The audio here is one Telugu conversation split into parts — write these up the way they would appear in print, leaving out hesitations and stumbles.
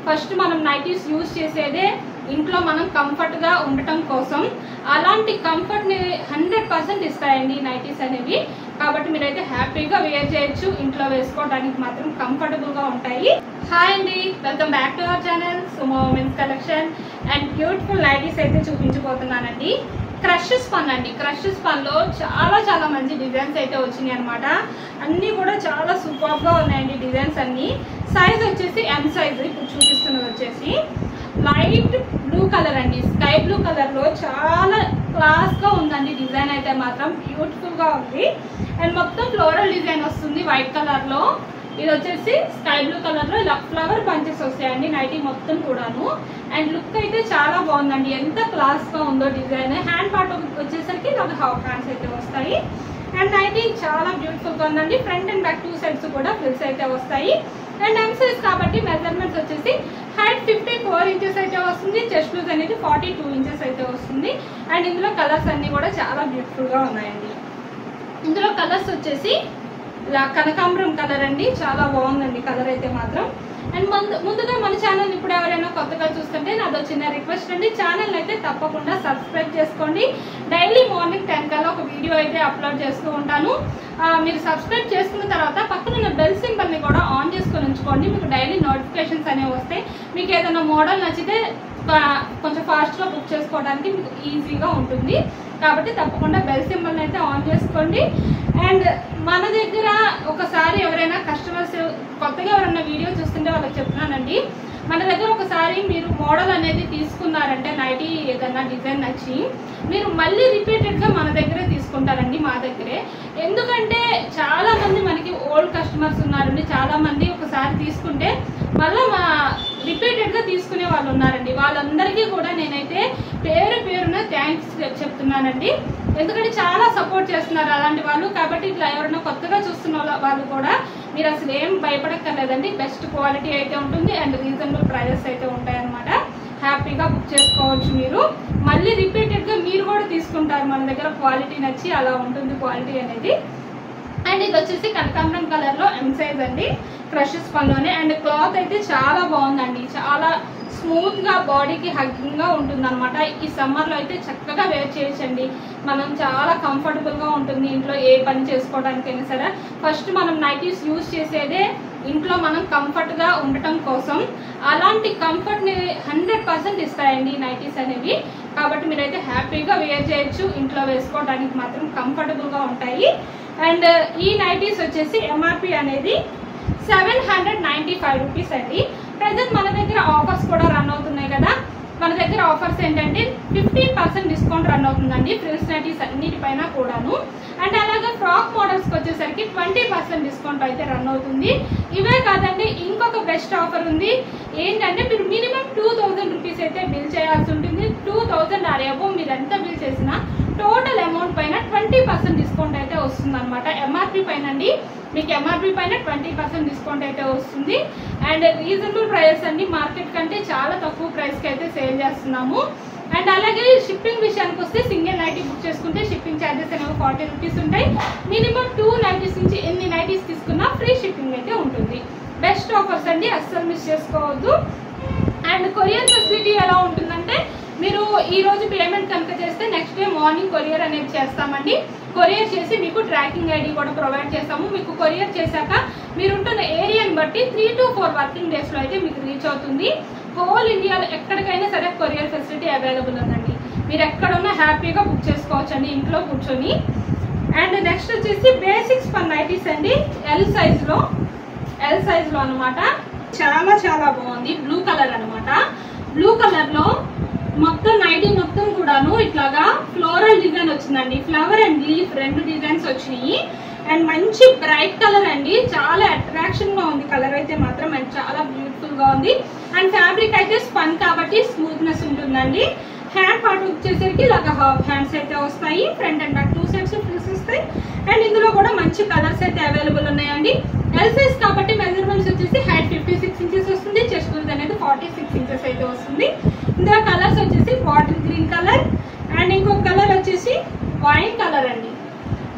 ఫస్ట్ మనం నైటీస్ యూజ్ చేసేదే ఇంట్లో మనం కంఫర్ట్ గా ఉండటం కోసం. అలాంటి కంఫర్ట్ ని 100% ఇస్తాయండి నైటీస్ అనేవి. కాబట్టి మీరైతే హ్యాపీగా వేర్ చేయొచ్చు, ఇంట్లో వేసుకోవడానికి మాత్రం కంఫర్టబుల్ గా ఉంటాయి. హాయ్ అండి, welcome back to our channel Sumo women's collection. And beautiful nighties అయితే చూపించబోతున్నానండి. క్రష్ స్పన్ అండి. క్రష్ స్పన్ లో చాలా మంచి డిజైన్స్ అయితే వచ్చినాయి అనమాట. అన్ని కూడా చాలా సూపర్ గా ఉన్నాయండి డిజైన్స్ అన్ని. సైజ్ వచ్చేసి ఎం సైజ్. ఇప్పుడు చూపిస్తున్నది వచ్చేసి లైట్ బ్లూ కలర్ అండి. స్కై బ్లూ కలర్ లో చాలా క్లాస్ గా ఉందండి. డిజైన్ అయితే మాత్రం బ్యూటిఫుల్ గా ఉంది. అండ్ మొత్తం ఫ్లోరల్ డిజైన్ వస్తుంది వైట్ కలర్ లో. ఇది వచ్చేసి స్కై బ్లూ కలర్ లో ఇలా ఫ్లవర్ బంచెస్ వస్తాయండి నైటీ మొత్తం కూడాను. అండ్ లుక్ అయితే చాలా బాగుందండి. ఎంత క్లాస్ గా ఉందో డిజైన్. హ్యాండ్ పార్ట్ వచ్చేసరికి నాకు హాఫ్ హ్యాండ్స్ అయితే వస్తాయి. అండ్ నైటీ చాలా బ్యూటిఫుల్ గా ఉందండి. ఫ్రంట్ అండ్ బ్యాక్ 2 సైడ్స్ కూడా ఫ్రిల్స్ అయితే వస్తాయి. అండ్ ఎం సైజ్ కాబట్టి మెజర్మెంట్స్ వచ్చేసి హైట్ 54 ఇంచెస్ అయితే వస్తుంది. చెస్ట్ లూజ్ అనేది 42 ఇంచెస్ అయితే వస్తుంది. అండ్ ఇందులో కలర్స్ అన్ని కూడా చాలా బ్యూటిఫుల్ గా ఉన్నాయండి. ఇందులో కలర్స్ వచ్చేసి ఇలా కనకాంబరం కలర్ అండి. చాలా బాగుందండి కలర్ అయితే మాత్రం. అండ్ ముందుగా మన ఛానల్ ఇప్పుడు ఎవరైనా కొత్తగా చూస్తుంటే నాదో చిన్న రిక్వెస్ట్ అండి, ఛానల్ అయితే తప్పకుండా సబ్స్క్రైబ్ చేసుకోండి. డైలీ మార్నింగ్ 10 కల్లా ఒక వీడియో అయితే అప్లోడ్ చేస్తూ ఉంటాను. మీరు సబ్స్క్రైబ్ చేసుకున్న తర్వాత పక్కన బెల్ సింబల్ ని కూడా ఆన్ చేసుకొని ఉంచుకోండి. మీకు డైలీ నోటిఫికేషన్స్ అనేవి వస్తాయి. మీకు ఏదైనా మోడల్ నచ్చితే కొంచెం ఫాస్ట్ గా బుక్ చేసుకోవడానికి మీకు ఈజీగా ఉంటుంది. కాబట్టి తప్పకుండా బెల్ సింబల్ అయితే ఆన్ చేసుకోండి. అండ్ మన దగ్గర ఒకసారి ఎవరైనా కస్టమర్స్ కొత్తగా ఎవరైనా వీడియో చూస్తుంటే వాళ్ళకి చెప్తున్నానండి, మన దగ్గర ఒకసారి మీరు మోడల్ అనేది తీసుకున్నారంటే నైటీ ఏదైనా డిజైన్ నచ్చి మీరు మళ్ళీ రిపీటెడ్ గా మన దగ్గరే తీసుకుంటారండి, మా దగ్గరే. ఎందుకంటే చాలా మంది మనకి ఓల్డ్ కస్టమర్స్ ఉన్నారండి. చాలా మంది ఒకసారి తీసుకుంటే మళ్ళీ రిపీటెడ్ గా తీసుకునే వాళ్ళు ఉన్నారండి. వాళ్ళందరికీ కూడా నేనైతే పేరున థ్యాంక్స్ చెప్తున్నానండి. ఎందుకంటే చాలా సపోర్ట్ చేస్తున్నారు అలాంటి వాళ్ళు. కాబట్టి ఇట్లా ఎవరైనా కొత్తగా చూస్తున్న వాళ్ళు కూడా మీరు అసలు ఏం భయపడక్కర్లేదండి. బెస్ట్ క్వాలిటీ అయితే ఉంటుంది అండ్ రీజనబుల్ ప్రైజెస్ అయితే ఉంటాయన్నమాట. హ్యాపీగా బుక్ చేసుకోవచ్చు. మీరు మళ్ళీ రిపీటెడ్ గా మీరు కూడా తీసుకుంటారు మన దగ్గర క్వాలిటీ నచ్చి. అలా ఉంటుంది క్వాలిటీ అనేది. అండ్ ఇది వచ్చేసి కనకాంబరం కలర్ లో ఎం సైజ్ అండి. క్రష్ స్పన్ లోనే. అండ్ క్లాత్ అయితే చాలా బాగుందండి. చాలా స్మూత్ గా బాడీకి హగ్గింగ్ గా ఉంటుంది అనమాట. ఈ సమ్మర్ లో అయితే చక్కగా వేర్ చేయొచ్చండి. మనం చాలా కంఫర్టబుల్ గా ఉంటుంది ఇంట్లో ఏ పని చేసుకోవడానికైనా సరే. ఫస్ట్ మనం నైటీస్ యూజ్ చేసేదే ఇంట్లో మనం కంఫర్ట్ గా ఉండటం కోసం. అలాంటి కంఫర్ట్ ని 100% ఇస్తాయండి నైటీస్ అనేవి. కాబట్టి మీరైతే హ్యాపీగా వేర్ చేయొచ్చు, ఇంట్లో వేసుకోవడానికి మాత్రం కంఫర్టబుల్ గా ఉంటాయి. అండ్ ఈ నైటీస్ వచ్చేసి ఎంఆర్పి అనేది 795 రూపీస్ అండి. ప్రజెంట్ మన దగ్గర ఆఫర్స్ కూడా రన్ అవుతున్నాయి కదా. మన దగ్గర ఆఫర్స్ ఏంటంటే 15% డిస్కౌంట్ రన్ అవుతుందండి ఫ్రిల్స్ నైటీస్ అన్నిటిపైన కూడాను. అండ్ అలాగే ఫ్రాక్ మోడల్స్ కి వచ్చేసరికి 20% డిస్కౌంట్ అయితే రన్ అవుతుంది. ఇవే కాదండి, ఇంకొక బెస్ట్ ఆఫర్ ఉంది. ఏంటంటే మీరు మినిమం 2000 రూపీస్ అయితే బిల్ చేయాల్సి ఉంటుంది. 2000 ఆర్ అబోవ్ మీరు ఎంత బిల్ చేసినా టోటల్ అమౌంట్ పైన 20% డిస్కౌంట్ అయితే వస్తుంది అనమాట. ఎంఆర్పి పైన అండి. మీకు ఎంఆర్పి పైన 20% డిస్కౌంట్ అయితే వస్తుంది. అండ్ రీజనబుల్ ప్రైస్ అండి. మార్కెట్ కంటే చాలా తక్కువ ప్రైస్ కి అయితే సేల్ చేస్తున్నాము. అండ్ అలాగే షిప్పింగ్ విషయానికి వస్తే సింగిల్ నైటీ బుక్ చేసుకుంటే షిప్పింగ్ ఛార్జెస్ అనేవి 40 రూపీస్ ఉంటాయి. మినిమం 2 నైటీస్ నుంచి ఎన్ని నైటీస్ తీసుకున్నా ఫ్రీ షిప్పింగ్ అయితే ఉంటుంది. బెస్ట్ ఆఫర్స్ అండి, అస్సలు మిస్ చేసుకోవద్దు. అండ్ కొరియర్ ఫెసిలిటీ ఎలా ఉంటుందంటే మీరు ఈ రోజు పేమెంట్ కనుక చేస్తే నెక్స్ట్ డే మార్నింగ్ కొరియర్ అనేది చేస్తామండి. కొరియర్ చేసి మీకు ట్రాకింగ్ ఐడి కూడా ప్రొవైడ్ చేస్తాము. మీకు కొరియర్ చేశాక మీరుంటున్న ఏరియాని బట్టి 3 to 4 వర్కింగ్ డేస్ లో అయితే మీకు రీచ్ అవుతుంది. హోల్ ఇండియాలో ఎక్కడికైనా సరే కొరియర్ ఫెసిలిటీ అవైలబుల్ ఉందండి. మీరు ఎక్కడున్నా హ్యాపీగా బుక్ చేసుకోవచ్చు అండి ఇంట్లో కూర్చొని. అండ్ నెక్స్ట్ వచ్చేసి బేసిక్స్ ఫర్ నైటీస్ అండి. ఎల్ సైజ్ లో అనమాట. చాలా బాగుంది. బ్లూ కలర్ అనమాట. బ్లూ కలర్ లో మొత్తం నైటీ మొత్తం కూడాను ఇట్లాగా ఫ్లోరల్ డిజైన్ వచ్చిందండి. ఫ్లవర్ అండ్ లీఫ్ 2 డిజైన్స్ వచ్చినాయి. అండ్ మంచి బ్రైట్ కలర్ అండి. చాలా అట్రాక్షన్ గా ఉంది కలర్ అయితే మాత్రం. అండ్ చాలా బ్యూటిఫుల్ గా ఉంది. అండ్ ఫ్యాబ్రిక్ అయితే స్పన్ కాబట్టి స్మూత్నెస్ ఉంటుందండి. హ్యాండ్ పార్ట్ వచ్చేసరికి ఇలాగ హాఫ్ హ్యాండ్స్ అయితే వస్తాయి. Front and back 2 sides frills వస్తాయి. అండ్ ఇందులో కూడా మంచి కలర్స్ అయితే అవైలబుల్ ఉన్నాయండి. ఎల్ సైజ్ కాబట్టి మెజర్మెంట్స్ వచ్చేసి హైట్ 56 ఇంచెస్ వస్తుంది. చెస్ట్ లూజ్ అనేది 46 ఇంచెస్ అయితే వస్తుంది. ఇందులో కలర్స్ వచ్చేసి బాటిల్ గ్రీన్ కలర్ అండ్ ఇంకొక కలర్ వచ్చేసి వైన్ కలర్ అండి.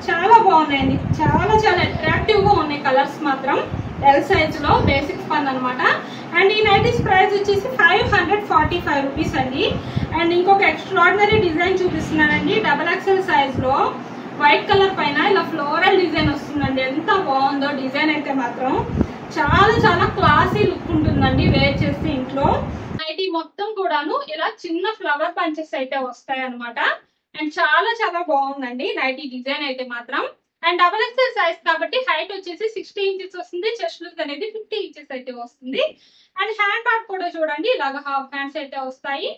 చాలా బాగున్నాయండి. చాలా అట్రాక్టివ్ గా ఉన్నాయి కలర్స్ మాత్రం. ఎల్ సైజ్ లో బేసిక్ స్పన్ అనమాట. అండ్ ఈ నైటీస్ ప్రైస్ వచ్చేసి 545 రూపీస్ అండి. అండ్ ఇంకొక ఎక్స్ట్రాడినరీ డిజైన్ చూపిస్తున్నానండి. డబల్ ఎక్స్ఎల్ సైజ్ లో వైట్ కలర్ పైన ఇలా ఫ్లోరల్ డిజైన్ వస్తుందండి. ఎంత బాగుందో డిజైన్ అయితే మాత్రం చాలా చాలా క్లాసీ లుక్ ఉంటుందండి వేర్ చేస్తే. ఇంట్లో నైటీ మొత్తం కూడాను ఇలా చిన్న ఫ్లవర్ పంచెస్ అయితే వస్తాయి అనమాట. అండ్ చాలా చాలా బాగుందండి నైటీ డిజైన్ అయితే మాత్రం. అండ్ డబల్ ఎక్స్ఎల్ సైజ్ కాబట్టి హైట్ వచ్చేసి 60 ఇంచెస్ వస్తుంది, చెస్ట్ లూజ్ అనేది 50 ఇంచెస్ అయితే వస్తుంది. అండ్ హ్యాండ్ పార్ట్ కూడా చూడండి ఇలాగ హాఫ్ హ్యాండ్స్ అయితే వస్తాయి.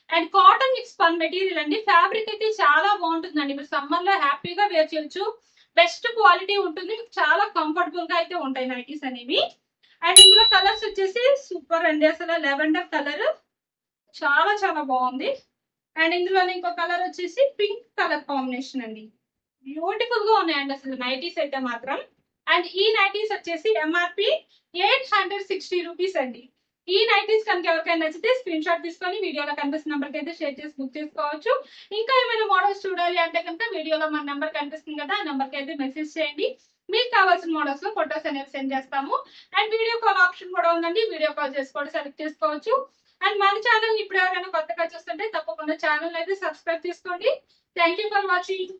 And cotton mix spun material అండి. ఫ్యాబ్రిక్ అయితే చాలా బాగుంటుందండి. మీరు సమ్మర్ లో హ్యాపీగా వేర్ చేయొచ్చు. బెస్ట్ క్వాలిటీ ఉంటుంది, చాలా కంఫర్టబుల్ గా అయితే ఉంటాయి నైటీస్ అనేవి. అండ్ ఇందులో కలర్స్ వచ్చేసి సూపర్ అండి. అసలు లెవెండర్ కలర్ చాలా చాలా బాగుంది. అండ్ ఇందులో ఇంకో కలర్ వచ్చేసి పింక్ కలర్ కాంబినేషన్ అండి. బ్యూటిఫుల్ గా ఉన్నాయండి అసలు నైటీస్ అయితే మాత్రం. అండ్ ఈ నైటీస్ వచ్చేసి ఎంఆర్పి 860 రూపీస్ అండి. ఈ నైటీస్ కనుక ఎవరికైనా నచ్చితే స్క్రీన్ షాట్ తీసుకొని వీడియోలో కనిపిస్తున్న నెంబర్ కి అయితే షేర్ చేసి బుక్ చేసుకోవచ్చు. ఇంకా ఏమైనా మోడల్స్ చూడాలి అంటే కనుక వీడియోలో మన నెంబర్ కనిపిస్తుంది కదా, ఆ నెంబర్ కి అయితే మెసేజ్ చేయండి. మీకు కావాల్సిన మోడల్స్ లో ఫొటోస్ అనేవి సెండ్ చేస్తాము. అండ్ వీడియో కాల్ ఆప్షన్ కూడా ఉందండి. వీడియో కాల్ చేసి కూడా సెలెక్ట్ చేసుకోవచ్చు. అండ్ మన ఛానల్ ఇప్పుడు ఎవరైనా కొత్తగా చూస్తుంటే తప్పకుండా ఛానల్ అయితే సబ్స్క్రైబ్ చేసుకోండి. Thank you for watching.